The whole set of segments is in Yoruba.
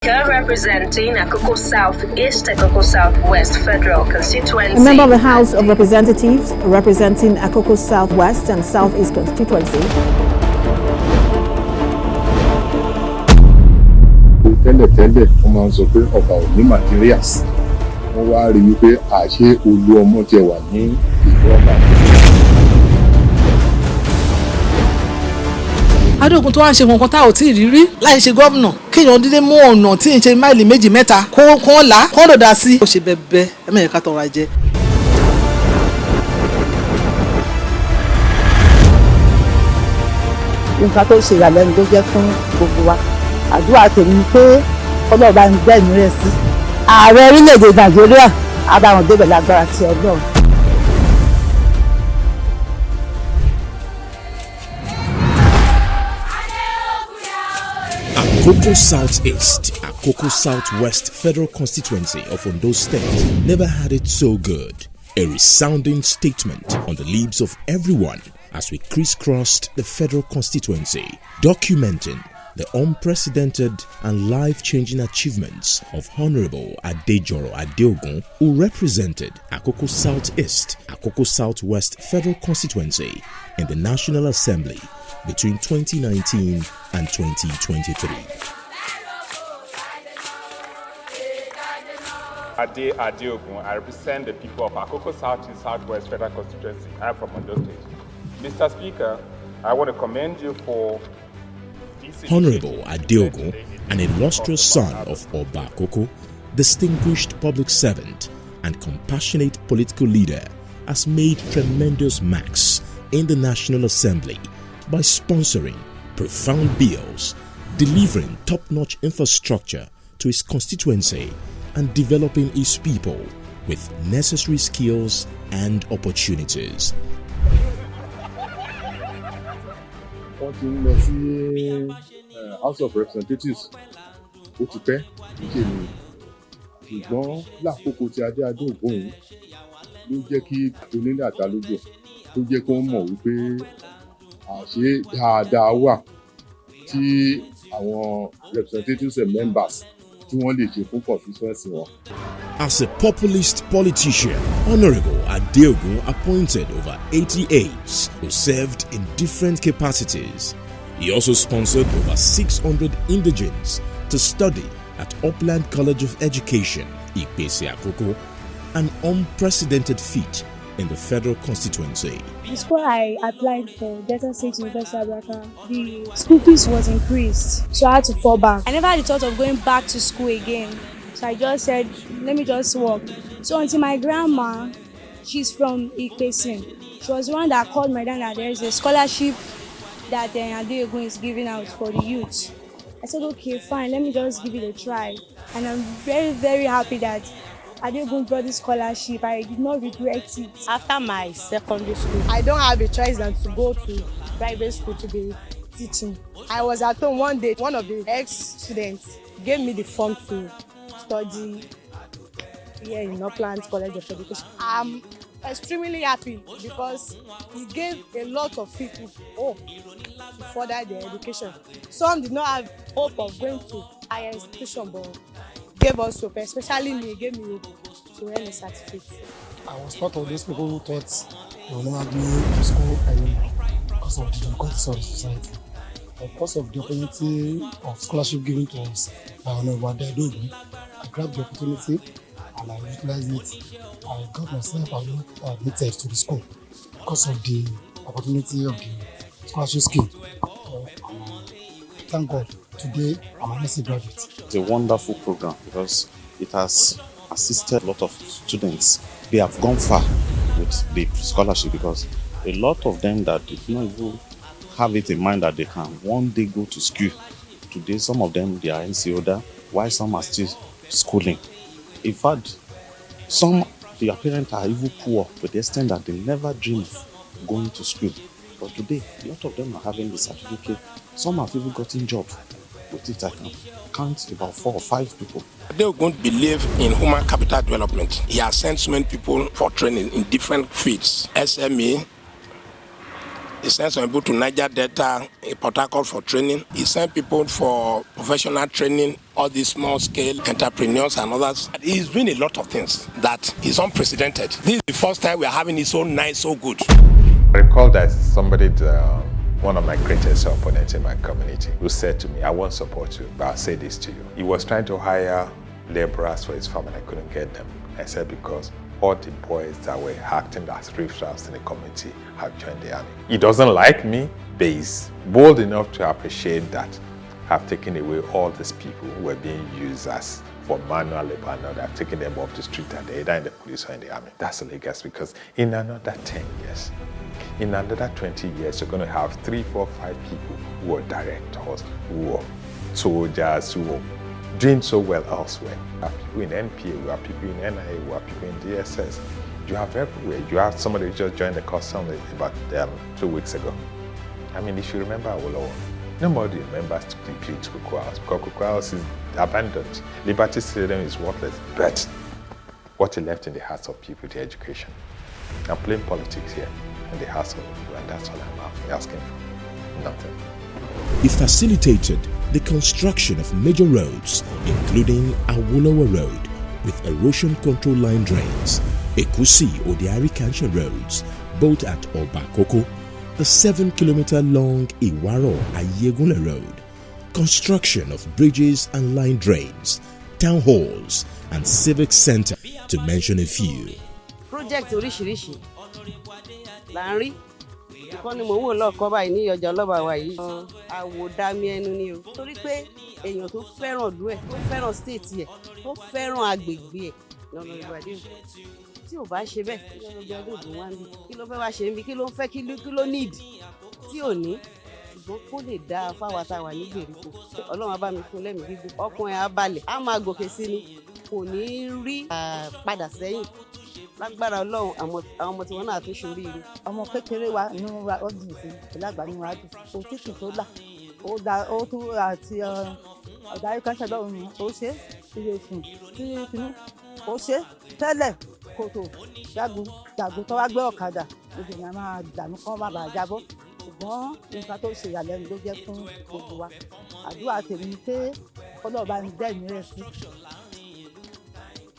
Here representing Akoko South East, Akoko Southwest Federal Constituency. A member of the House of Representatives representing Akoko Southwest and Southeast Constituency. Tẹ́lẹ̀tẹ́lẹ̀ wọ́n máa ń sọ pé ọba ò ní materials. Wọ́n wá rí i pé àṣé olú ọmọ tiẹ̀ wà ní ìlú ọba. Adeogun tó wá ń ṣe nǹkan tá ò tí ì rí rí láì ṣe gómìnà kéèyàn dídé mú ọ̀nà tí ń ṣe máìlì méjì mẹ́ta kó là kó dòdà sí. ó ṣe bẹ́ẹ̀ ẹ mẹ́rin ká tọrọ ajẹ́. nǹkan tó ṣe ìyàlẹ́nu ló jẹ́ fún gbogbo wa àdúrà tèmi pé ọlọ́ọ̀bá ń gbẹ̀mí rẹ̀ sí ààrẹ orílẹ̀-èdè Nàìjíríà àbáwọn débẹ̀ lágbára ti Ọlọ́run. Akoko Southeast, Akoko Southwest Federal Constituency of Ondo State never had it so good. A resounding statement on the lips of everyone as we crisscrossed the federal constituency, documenting the unprecedented and life-changing achievements of Honourable Ade Adeogun, who represented Akoko Southeast, Akoko Southwest Federal Constituency in the National Assembly between 2019 and 2023. Ade Adeogun, I represent the people of Akoko Southeast Southwest Federal Constituency. I am from Ondo State. Mr. Speaker, I want to commend you for Honourable Adeogun, an illustrious son of Oba Akoko, distinguished public servant and compassionate political leader, has made tremendous marks in the National Assembly by sponsoring profound bills, delivering top-notch infrastructure to his constituency, and developing his people with necessary skills and opportunities. Wọ́n ti ń lọ sí House of Representatives ó ti pẹ́ níṣẹ́ ni ṣùgbọ́n lákòókò tí Ade Adeogun yìí ló jẹ́ kí onílé àtàlójọ tó jẹ́ kó mọ̀ wípé àṣé dáadáa wà tí àwọn representatives and members tí wọ́n lè ṣe fún constituency wọn. As a populist politician, Honourable Adeogun appointed over 80 aides who served in different capacities. He also sponsored over 600 indigents to study at Upland College of Education, Ipese Akoko, an unprecedented feat in the federal constituency. Before I applied for Delta State University Abraka, the school fees was increased, so I had to fall back. I never had the thought of going back to school again, so I just said, let me just work. So until my grandma, she's from Ipese, she was the one that called my dad that there is a scholarship that Adeogun is giving out for the youth. I said, okay, fine, let me just give it a try. And I'm very, very happy that Adeogun brought this scholarship. I did not regret it. After my secondary school, I don't have a choice than to go to private school to be teaching. I was at home one day, one of the ex-students gave me the form to study here in Upland College of Education. I'm extremely happy because he gave a lot of people hope to further their education. Some did not have hope of going to higher institution, but gave us hope, especially me, gave me hope to earn a certificate. I was part of those people who thought they would never be to school anymore because of the difficulties of the society. But because of the opportunity of scholarship given to us by Honourable Ade Adeogun, I grabbed the opportunity and I utilized it. I got myself admitted to the school because of the opportunity of the scholarship scheme. Thank God, today I'm an SC graduate. It's a wonderful program because it has assisted a lot of students. They have gone far with the scholarship because a lot of them that did not even have it in mind that they can one day go to school. Today, some of them, they are NC holder, while some are still schooling. In fact, some, their parents are even poor to the extent that they never dream of going to school. But today, a lot of them are having the certificate. Some have even gotten jobs. With it, I can count about 4 or 5 people. Adeogun believe in human capital development. He has sent so many people for training in different fields. SME, He sent some people to Niger Delta, Port Harcourt for training. He sent people for professional training, all these small-scale entrepreneurs and others. He's doing a lot of things that is unprecedented. This is the first time we are having it so nice, so good. I recall that somebody, one of my greatest opponents in my community, who said to me, I won't support you, but I'll say this to you. He was trying to hire laborers for his farm and I couldn't get them. I said because all the boys that were acting as riffraffs in the community have joined the army. He doesn't like me, but he's bold enough to appreciate that I've taken away all these people who were being used as for manual labor and now I've taken them off the street and they're either in the police or in the army. That's a legacy because in another 10 years, in another 20 years, you're going to have 3, 4, 5 people who are directors, who are soldiers, who are doing so well elsewhere. You have people in NPA, you have people in NIA, you have people in DSS. You have everywhere. You have somebody who just joined the customs about 2 weeks ago. I mean, if you remember Awolowo, nobody remembers to repeat Cocoa House because Cocoa House is abandoned. Liberty Stadium is worthless. But what he left in the hearts of people, the education. I'm playing politics here in the hearts of people, and that's all I'm asking for. Nothing. He facilitated the construction of major roads, including Awolowo Road, with erosion control line drains, Ekusi-Odiari-Kansha roads, both at Akoko, the 7-kilometer-long Iwaro-Ayegunle Road, construction of bridges and line drains, town halls, and civic center, to mention a few. Project oríṣiríṣi là ń rí. Ìkọ́ ni mò ń wò lọ́ọ̀kọ́ báyìí ní ọjà ọlọ́ba wa yìí. Àwòdámi ẹnu ni o. Torí pé èèyàn tó fẹ́ràn ìlú ẹ̀, tó fẹ́ràn state ẹ̀, tó fẹ́ràn agbègbè ẹ̀ lọ́nà ìgbàdé. Tí ò bá ṣe bẹ́ẹ̀, lọ́nà ìgbàdé ògùn wá ń bí. Kí ló fẹ́ wá ṣe ń bí? Kí ló ń fẹ́? Kí ló need? Tí ò ní. Ṣùgbọ́n kó lè dáa fáwa tá a wà ní gbèríko. Ọlọ́run á bá mi fún lẹ́mìí gígùn. Ọkùnrin á balẹ̀. Á máa gòkè sí ni. Kò ní rí padà sẹ́yìn. Lágbára Ọlọ́run àwọn ọmọ tí wọ́n náà tún ṣoríire. Ọmọ kékeré wa inú wa ó dùn sí ìlágbà nínú wa dùn. Òtítù tó là ó tún àti ọ̀darí kan ṣẹ̀dọ̀ òun ó ṣe ilé ìsìn sí tinú ó ṣe tẹ́lẹ̀ kòtò jágun tó wá gbé ọ̀kadà gbogbo ìyẹn máa dànù kán má bàa jábọ́. Ṣùgbọ́n nǹkan tó ṣe ìyàlẹ́nu ló jẹ́ fún gbogbo wa. Àdúrà tèmi pé Ọlọ́run ní dẹ́ẹ̀mí rẹ̀ sí.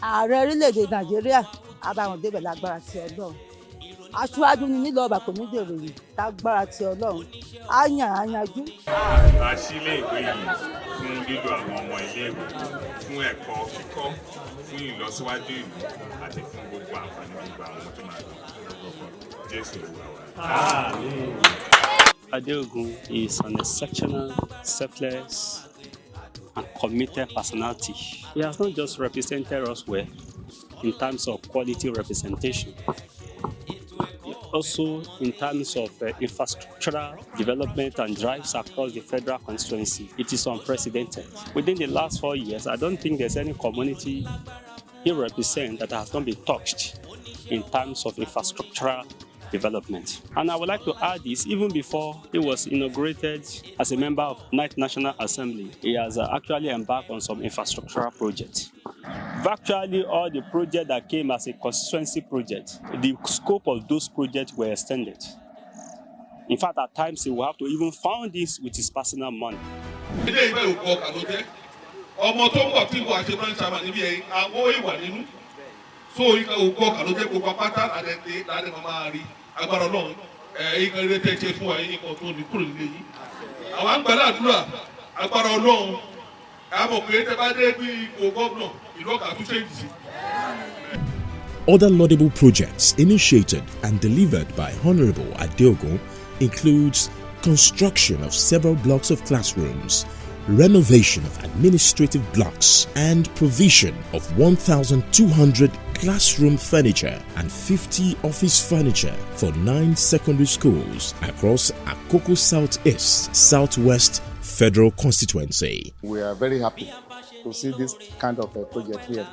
Ààrẹ orílẹ̀-èdè Nàìjíríà abáwọn débẹ̀ lágbára ti Ọlọ́run. Aṣíwájú ni nílò ọba kò ní dèrò yìí lágbára ti Ọlọ́run. Á yàn á yanjú. A ṣí ilé-ìwé yìí fún lílo àwọn ọmọ ilé-ìwé, fún ẹ̀kọ́ kíkọ́, fún ìlọsíwájú ìlú àti fún gbogbo àǹfààní gbogbo àwọn tó máa lọ lọ́gbọ̀gbọ̀. Jésù Olúwa wa. Adeogun is an exceptional, selfless, and committed personality. He has not just represented us well in terms of quality representation, also in terms of infrastructural development and drives across the federal constituency. It is unprecedented. Within the last 4 years, I don't think there's any community he represents that has not been touched in terms of infrastructural development. And I would like to add this, even before he was inaugurated as a member of National Assembly, he has actually embarked on some infrastructural projects. Virtually all the projects that came as a constituency project, the scope of those projects were extended. In fact, at times he will have to even fund this with his personal money. Other laudable projects initiated and delivered by Honourable Ade Adeogun includes construction of several blocks of classrooms, renovation of administrative blocks, and provision of 1,200 classroom furniture and 50 office furniture for 9 secondary schools across Akoko Southeast, Southwest Federal Constituency. We are very happy to see this kind of a project here,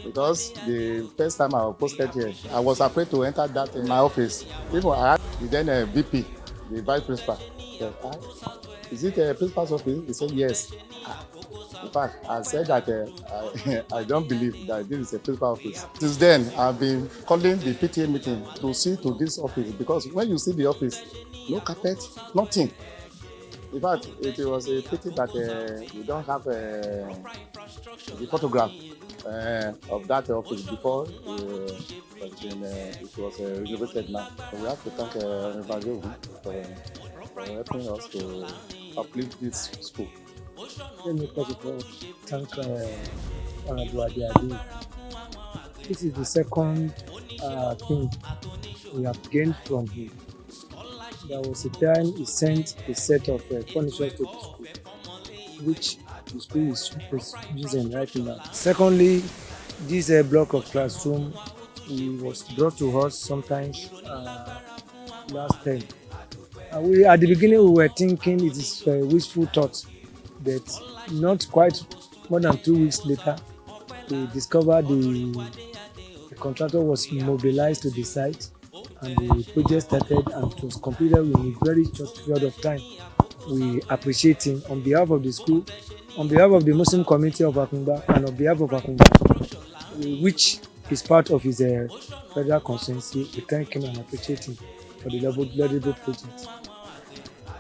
because the first time I was posted here, I was afraid to enter that in my office. Even I had the then VP, the vice principal. Is it a principal's office? He said yes. In fact, I said that I don't believe that this is a physical office. Since then, I've been calling the PTA meeting to see to this office because when you see the office, no carpet, nothing. In fact, it was a pity that we don't have the photograph of that office before it was renovated now. So we have to thank Honourable Ade Adeogun for helping us to uplift this school. Let me first of all thank Honourable Ade Adeogun. This is the second thing we have gained from him. There was a time he sent a set of furniture to the school, which the school is using right now. Secondly, this block of classroom was brought to us sometimes last time. We at the beginning we were thinking it is a wishful thought, but not quite more than 2 weeks later, we discovered the contractor was mobilized to the site and the project started and it was completed in a very short period of time. We appreciate him on behalf of the school, on behalf of the Muslim community of Akungba, and on behalf of Akungba, which is part of his federal constituency. We thank him and appreciate him for the laudable project.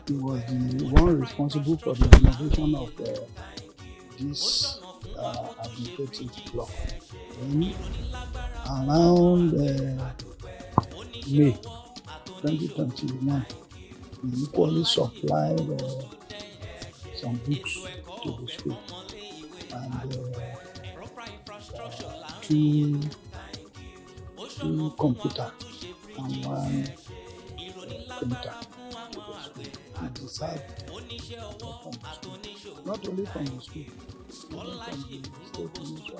He was the one responsible for the renovation of this administrative block. Then, around May 2021, we equally supplied some books to the school and two computers and one printer to the school. We decided from the school, not only from the school, even from the state ministry.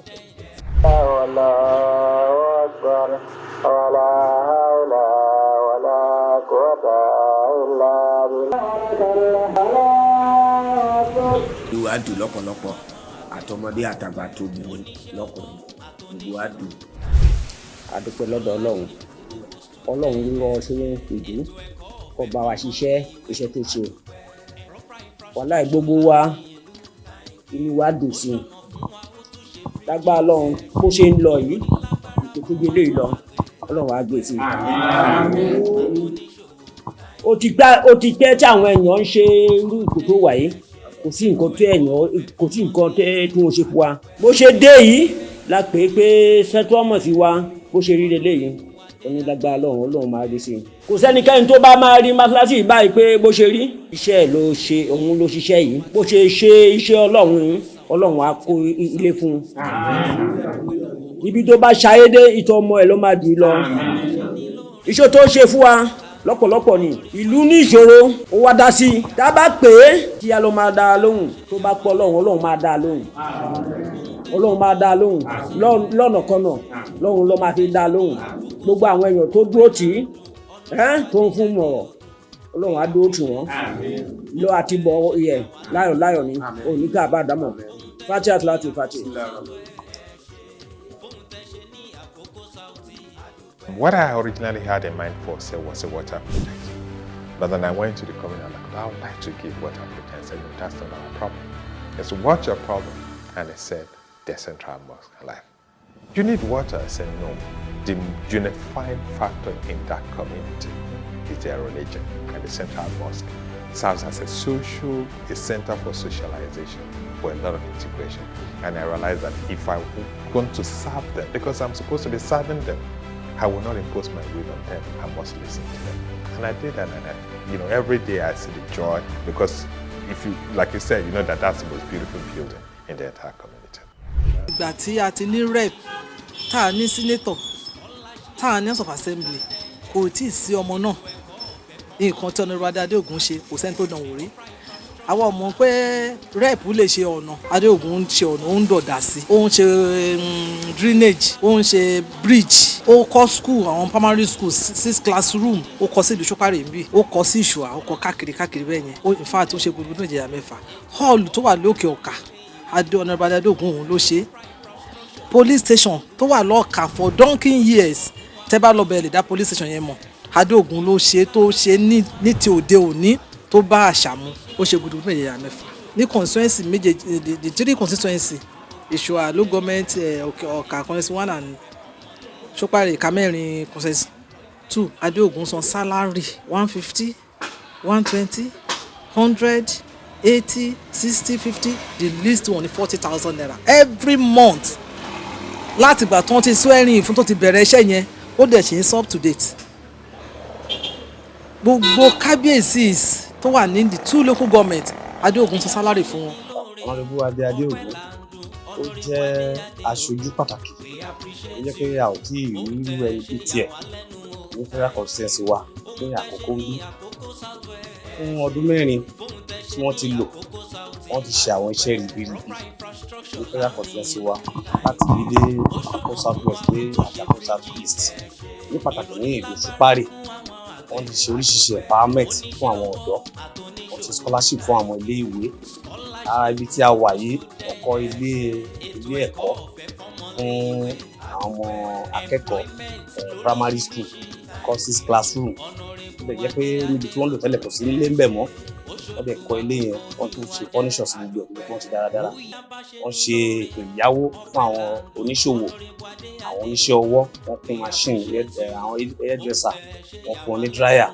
Ìwà dùn lọ́pọ̀lọpọ̀ àtọmọdé àtàgbà tó bu lọ́kùnrin gbogbo wa dùn. A dúpẹ́ lọ́dọ̀ Ọlọ́run. Ọlọ́run rán ọ sínú ìlú kó bá wa ṣiṣẹ́ iṣẹ́ tó ṣe. Wàláì gbogbo wa inú wa dùn sí i. Lágbára Ọlọ́run bó ṣe ń lọ yìí ìkókó gbélé lọ Ọlọ́run á gbé sí i. Ó ti pẹ́ tí àwọn èèyàn ń ṣe irú ìkó tó wà yìí. Kò sí nǹkan tí wọ́n ṣe fún wa. Bó ṣe dé yìí la pè pé sẹ́tọ́mọ̀ sí wa bó ṣe rí lélẹ́yìí. Onílágbára Ọlọ́run máa rí sí i. Kò sẹ́nikẹ́ni tó bá máa rí mọ́sálásí báyìí pé bó ṣe rí. Iṣẹ́ ló ṣe òun ló ṣiṣẹ́ yìí. Bó ṣe ṣe iṣẹ́ Ọlọ́run yìí Ọlọ́run á kó ilé fún un. Ibi tó bá ṣayédé ìtọ́ ọmọ ẹ̀ ló máa dì í lọ. Iṣẹ́ tó ṣe fún wa lọ́pọ̀lọpọ̀ ni ìlú ní ìṣòro ó wá dá sí i. Tá a bá pè é kí a ló máa dá a lóhùn tó bá pọ̀ Ọlọ́run máa dá a lóhùn. Ọlọ́run máa dá a lóhùn lọ́nà kọ́nà Ọlọ́run ló máa fi dá a lóhùn. Gbogbo àwọn èèyàn tó dúró tì í tó ń fún mọ̀rọ̀ Ọlọ́run á dúró tì wọ́n lọ àti bọ̀ iyẹ̀ láyọ̀ ni oníkà bá dámọ̀ fati àti láti fati. What I originally had in mind for was a water project. But then I went to the community and I would like to give water project. I said, no, that's not our problem. I said, what's your problem? And they said, the central mosque. I'm like, you need water? I said, no. The unifying factor in that community is their religion. And the central mosque serves as a center for socialization, for a lot of integration. And I realized that if I want to serve them, because I'm supposed to be serving them, I will not impose my will on them. I must listen to them. And I did that, and every day I see the joy, because if you, like you said, that's the most beautiful building in the entire community. Ìgbà tí a ti ní rep, tá a ní senator, tá a ní House of Assembly, kò tí ì sí ọmọ náà. Nǹkan tí Honourable Ade Adeogun ṣe kò sẹ́ni tó dán wò rí. Àwa mọ̀ pé rep lè ṣe ọ̀nà, Adeogun ń ṣe ọ̀nà, ó ń dọ̀dà sí, ó ń ṣe drainage, ó ń ṣe bridge, ó kọ́ school, àwọn primary school 6 classroom, ó kọ́ sí ìlú Ṣókàrè níbí, ó kọ́ sí Ìṣùà, ó kọ́ káàkiri bẹ́ẹ̀ yẹn. In fact ó ṣe gbogbo Nàìjíríà 4. Hall tó wà lókè Ọ̀kà, Honourable Ade Adeogun òun ló ṣe. Police station tó wà lọ́ọ̀kà for donkey years, tẹ́ bá lọ bẹ̀rẹ̀ lè dá police station yẹn mọ̀. Adeogun ló ṣe tó ṣe ní ti òde òní tó bá àṣà mu. Ó ṣe gbogbo Nàìjíríà 4. ní constituency méjèèjì the three constituency Ìṣùà local government Ọ̀kà constituency 1 and Ṣópàrè Ìkàmẹ́rin constituency 2 Adeogun san salary 150 120 100 80 60 50 the least one 40,000 naira every month láti ìgbà tó ń ti swearing fún tó ti bẹ̀rẹ̀ iṣẹ́ yẹn ó dẹ̀ ṣe ń up to date. Gbogbo kábíyèsí tó wà ní the 2 local government Adeogun san salary fún wọn. Honourable Ade Adeogun ó jẹ́ aṣojú pàtàkì ó jẹ́ pé a ò tí ì rí irú ẹni bíi tiẹ̀ ní federal constituency wa ní Àkókò bí fún ọdún 4 tí wọ́n ti lò wọ́n ti ṣe àwọn iṣẹ́ ribiribi ní federal constituency wa láti rí dé Akoko South West dé Akoko South East ní pàtàkì ní ìlú Ṣúpàrè wọ́n ti ṣe oríṣiríṣi empowerment fún àwọn ọ̀dọ́ wọ́n ti scholarship fún àwọn ilé ìwé ibi tí a wà yìí ọkọ̀ ilé ẹ̀kọ́ fún àwọn akẹ́kọ̀ọ́ primary school courses classroom ó lè jẹ́ pé níbi tí wọ́n lò tẹ́lẹ̀ kò sí nílé ń bẹ̀ mọ́ wọ́n dẹ̀ kọ́ ilé yẹn wọ́n tún ṣe furnitures gbogbo ẹ̀ wọ́n ti dáradára wọ́n ṣe ètò ìyáwó fún àwọn oníṣòwò àwọn oníṣẹ́ ọwọ́ wọ́n fún machine àwọn hairdresser wọ́n fún oní dryer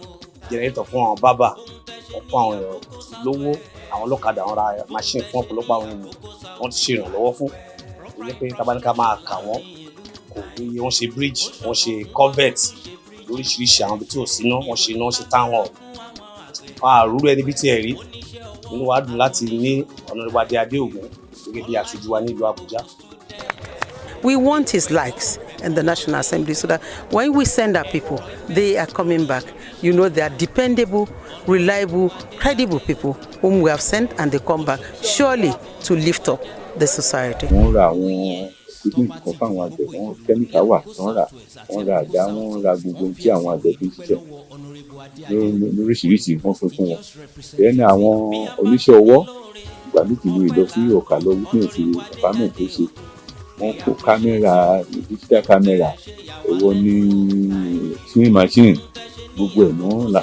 generator fún àwọn barber wọ́n fún àwọn èèyàn lówó àwọn ọlọ́kadà wọ́n ra machine fún ọ̀pọ̀lọpọ̀ àwọn èèyàn wọ́n ti ṣe ìrànlọ́wọ́ fún ó jẹ́ pé tabaníkà máa kà wọ́n kò níye wọ́n ṣe bridge wọ́n ṣe culvert lóríṣiríṣi àwọn ibi tí ò sí iná wọ́n ṣe iná wọ́n ṣe town hall àrùrù ẹni bí tí ẹ rí nínú wa dùn láti ní Honourable Ade Adeogun gẹ́gẹ́ bí aṣojú wa nílùú Àbújá. We want his likes in the National Assembly so that when we send our people, they are coming back. You know, they are dependable, reliable, credible people whom we have sent and they come back surely to lift up the society. Wọ́n ra àwọn ìpín kan fáwọn àgbẹ̀ wọn kẹ́míkà wà wọ́n ra àdá wọ́n ra gbogbo tí àwọn àgbẹ̀ fi ń ṣiṣẹ́ lóríṣiríṣi wọ́n fún wọn. Bẹ́ẹ̀ ni àwọn oníṣẹ́ ọwọ́ ìgbà méjì ní ìlọ sí Ọ̀kà lọ wípé òsì àbámọ̀ tó ṣe wọ́n kó kámẹ́rà digital camera èwo ní sewing machine gbogbo ẹ̀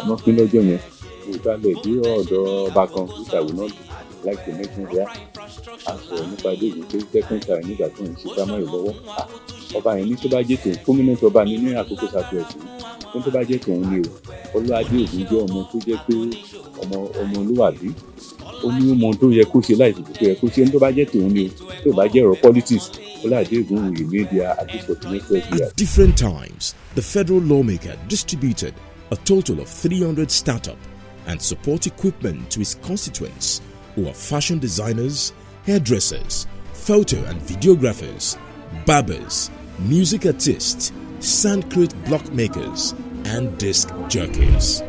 náà pín lọ́jọ́ yẹn kó balẹ̀ dé ọ̀dọ̀ ọba kan which I will not like to mention there a sọ̀rọ̀ nípa déèdì pé second time nígbà tó ń ṣe primary lọ́wọ́ ọba yẹn ní tó bá jẹ́ tòun prominent ọba ní Àkókò South West ní tó bá jẹ́ tòun ni o Olú Adeogun jẹ́ ọmọ tó jẹ́ pé ọmọ olúwàbí ó ní ọmọ tó yẹ kó ṣe láì dìbò tó yẹ kó ṣe ní tó bá jẹ́ tòun ni o tó bá jẹ́ ọ̀rọ̀ politics Olú Adeogun will remain there at least for the next 12 years. At different times, the federal lawmaker distributed a total of 300 startup and support equipment to his constituents who are fashion designers, hairdressers, photo and videographers, barbers, music artists, sandcrate block makers, and disc jockeys.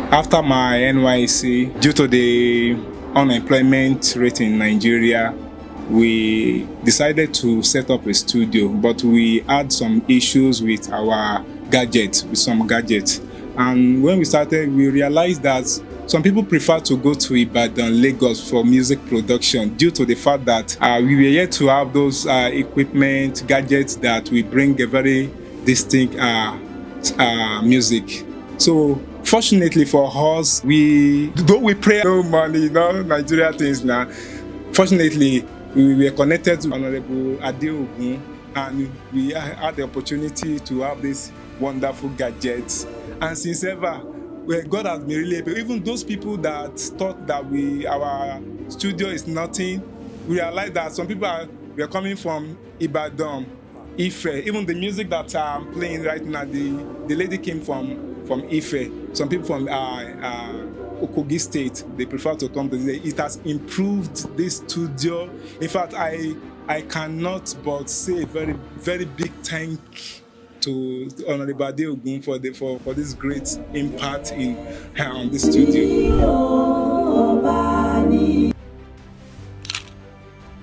After my NYSC, due to the unemployment rate in Nigeria, we decided to set up a studio, but we had some issues with our gadgets, And when we started, we realized that some people prefer to go to Ibadan, Lagos for music production due to the fact that we were yet to have those equipment, gadgets that will bring a very distinct music. So fortunately for us, though we pray no money, no Nigeria things now, fortunately we were connected to Honourable Ade Adeogun and we had the opportunity to have these wonderful gadgets. And since ever, God has been really able. Even those people that thought that our studio is nothing, we realized that some people were coming from Ibadan, Ife. Even the music that I'm playing right now, the lady came from Ife. Some people from Okogi State, they prefer to come to this. It has improved this studio. In fact, I cannot but say a very, very big thank to Honourable Ade Adeogun for this great impact on the studio.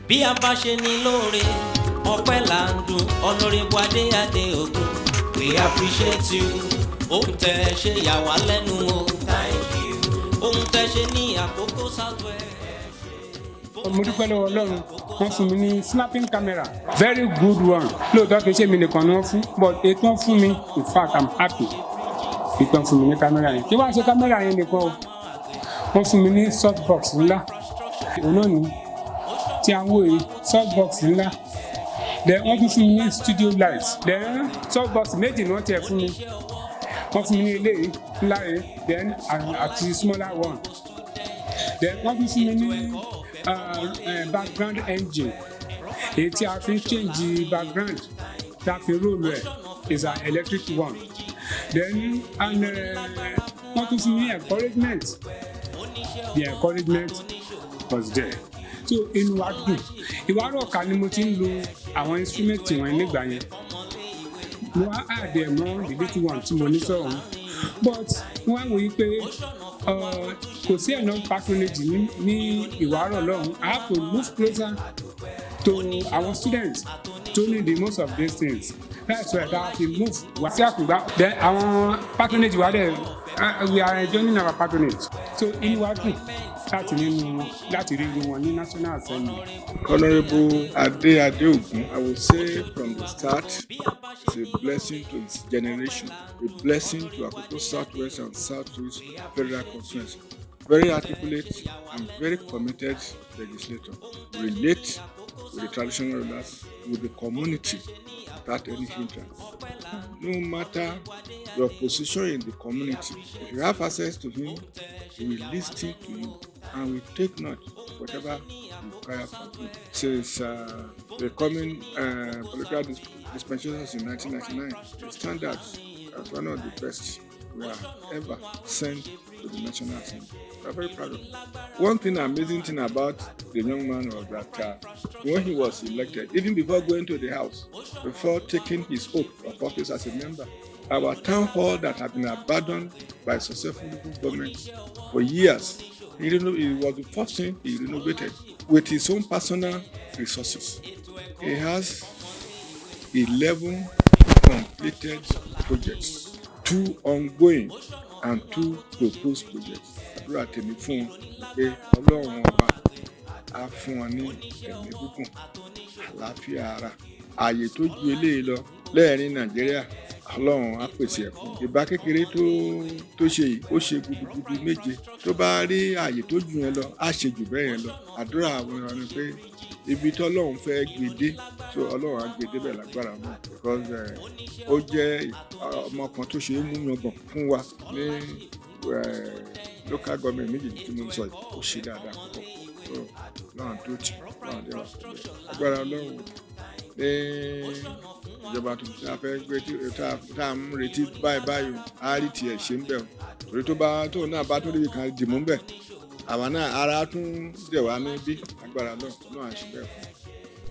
Bí a bá ṣe ní lóore, ọpẹ́ là ń dún Honourable Ade Adeogun, we appreciate you. ohun tẹ́ ṣe yà wá lẹ́nu o. Ohun tẹ́ ṣe ní Akoko Southwest. Mo dúpẹ́ lọ́wọ́ Ọlọ́run, wọ́n fún mi ní snapping camera, very good one. Lóòótọ́ kìí ṣe mi nìkan ni wọ́n fún, but ètò wọn fún mi, in fact I'm happy. Ètò wọn fún mi ní kámẹ́rà yẹn. Kí wọ́n ṣe kámẹ́rà yẹn nìkan o. Wọ́n fún mi ní softbox ńlá. Òun náà ni tí a ń wò yìí, softbox ńlá. Then wọ́n tún fún mi ní studio light. Then softbox méjì ni wọ́n tiẹ̀ fún mi. Wọ́n fún mi ní eléyìí ńlá yìí, then àti smaller one. Then wọ́n tún fún mi ní background engine. Èyí tí a fi ń change background tí a fi roll ẹ̀ is an electric one. Then wọ́n tún fún mi ní encouragement. The encouragement was there. So inú wa dùn. Ìwárọ̀ ọ̀ka ni mo ti ń lo àwọn instrument wọ̀nyí nígbà yẹn. Mo wá add ẹ̀ mọ́ the little one tí mo ní sọ̀rọ̀. But wọ́n á wòye pé kò sí enough patronage ní Ìwárọ̀ lọ́hùn. I have to move closer to our students to need the most of these things. That's why I have to move wá sí Àkùngbá. Then àwọn patronage wà dẹ̀ we are enjoying our patronage. So inú wa dùn láti rí wọn ní National Assembly. Honourable Ade Adeogun, I will say from the start, it's a blessing to his generation, a blessing to Akoko Southwest and Southeast Federal Constituency. Very articulate and very committed legislator. Relate with the traditional rulers, with the community without any hindrance. No matter your position in the community, if you have access to him, he will listen to you and will take note of whatever you require from him. Since the coming political dispensations in 1999, he stands out as one of the best we have ever sent to the National Assembly. We are very proud of him. One amazing thing about the young man was that when he was elected, even before going to the House, before taking his oath of office as a member, our town hall that had been abandoned by successful government for years, it was the first thing he renovated with his own personal resources. He has 11 completed projects, 2 ongoing and 2 proposed projects. Àdúrà tèmi fún wọn pé Ọlọ́run ọba á fún wọn ní ẹ̀mí gígùn, àlàáfíà ara, ààyè tó ju eléyìí lọ lẹ́ẹ̀rin Nàìjíríà, Ọlọ́run á pèsè ẹ̀ fún. Ìbá kékeré tó ṣe yìí, ó ṣe gudugudu méje. Tó bá rí ààyè tó jù yẹn lọ, á ṣe jù bẹ́ẹ̀ yẹn lọ. Àdúrà àwọn èèyàn ni pé ibi tí Ọlọ́run fẹ́ gbé dé, so Ọlọ́run á gbé débẹ̀ lágbára náà. Because ó jẹ́ ọmọ kan tó ṣe é mú yangàn fún wa ní local government méjèèjì tí mo ń sọ yìí, ó ṣe dáadáa púpọ̀. So náà tó tì, náà dé wà pẹ̀lú agbára Ọlọ́run ní ìjọba tuntun tí a fẹ́ gbé tá a mú retí báyìí á rí tiẹ̀ ṣe ń bẹ̀ o. Torí tó náà bá tó rí kan dìmú bẹ̀, àwa náà ara tún dẹ̀ wá níbí agbára náà ṣe bẹ́ẹ̀ fún.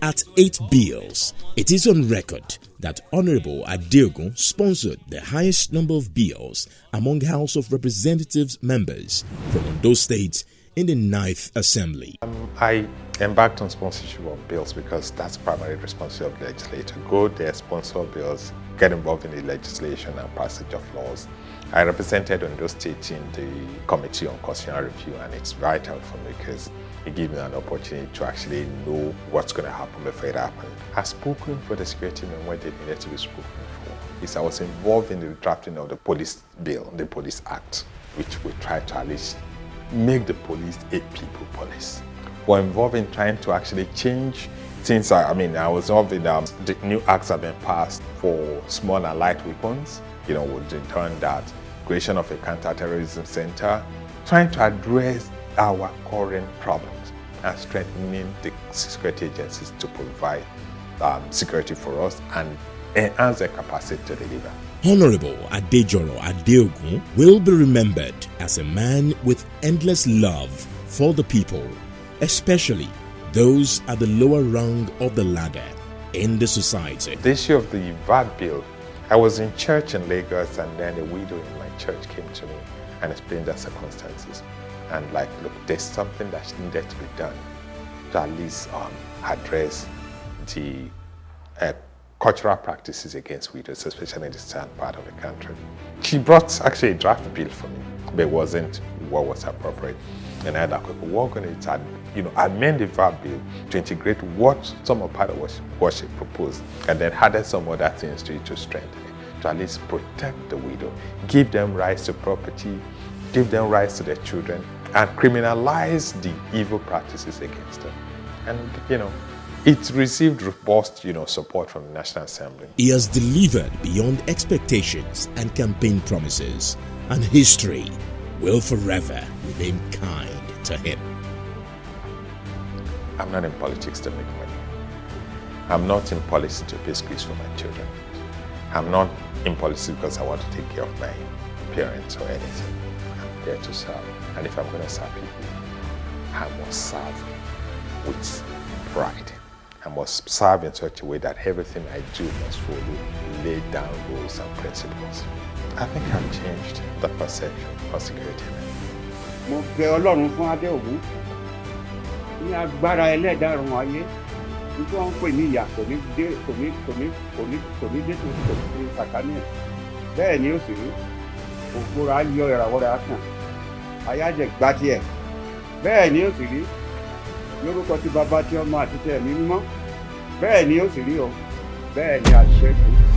At 8 bills, it is on record that Honourable Adeogun sponsored the highest number of bills among House of Representatives members from those states in the 9th Assembly. I embarked on sponsorship of bills because that's primary responsibility of the legislature. Go there, sponsor bills, get involved in the legislation and passage of laws. I represented Ondo State in the Committee on Constitutional Review, and it's vital for me because it gives me an opportunity to actually know what's going to happen before it happens. I've spoken for the security men when they needed to be spoken for. I was involved in the drafting of the police bill, the Police Act, which we tried to at least make the police a people police. We're involved in trying to actually change things. I was involved in the new acts have been passed for small and light weapons. Would return that creation of a counter-terrorism center, trying to address our current problems and strengthening the security agencies to provide security for us and enhance their capacity to deliver. Honourable Ade Adeogun will be remembered as a man with endless love for the people, especially those at the lower rung of the ladder in the society. The issue of the VAT bill, I was in church in Lagos, and then a widow in my church came to me and explained their circumstances. And look, there's something that needed to be done to at least address the cultural practices against widows, especially in the southern part of the country. She brought actually a draft bill for me, but it wasn't what was appropriate. And I had Akoko work on it and amend the VAP bill to integrate what some of part of what she proposed, and then added some other things to it to strengthen it, to at least protect the widow, give them rights to property, give them rights to their children, and criminalize the evil practices against them. And it received robust, support from the National Assembly. He has delivered beyond expectations and campaign promises, and history will forever remain kind to him. I'm not in politics to make money. I'm not in politics to pay schools for my children. I'm not in politics because I want to take care of my parents or anything. I'm there to serve. And if I'm going to serve people, I must serve with pride. I must serve in such a way that everything I do must follow laid down rules and principles. I think I've changed the perception of security. Mo bẹ̀ Ọlọ́run fún Adeogun ní agbára ẹlẹ́dàrún ayé nítorí wọ́n ń pè ní ìyà kò ní dé tó sàkánì ẹ̀ bẹ́ẹ̀ ni ó sì rí ògbóra yọ ìràwọ̀ rẹ̀ kàn ayájẹ̀ gbá tiẹ̀ bẹ́ẹ̀ ni ó sì rí lórúkọ tí bàbá tí ọmọ àti tẹ̀mí mímọ́ bẹ́ẹ̀ ni ó sì rí o bẹ́ẹ̀ ni àṣẹ kù.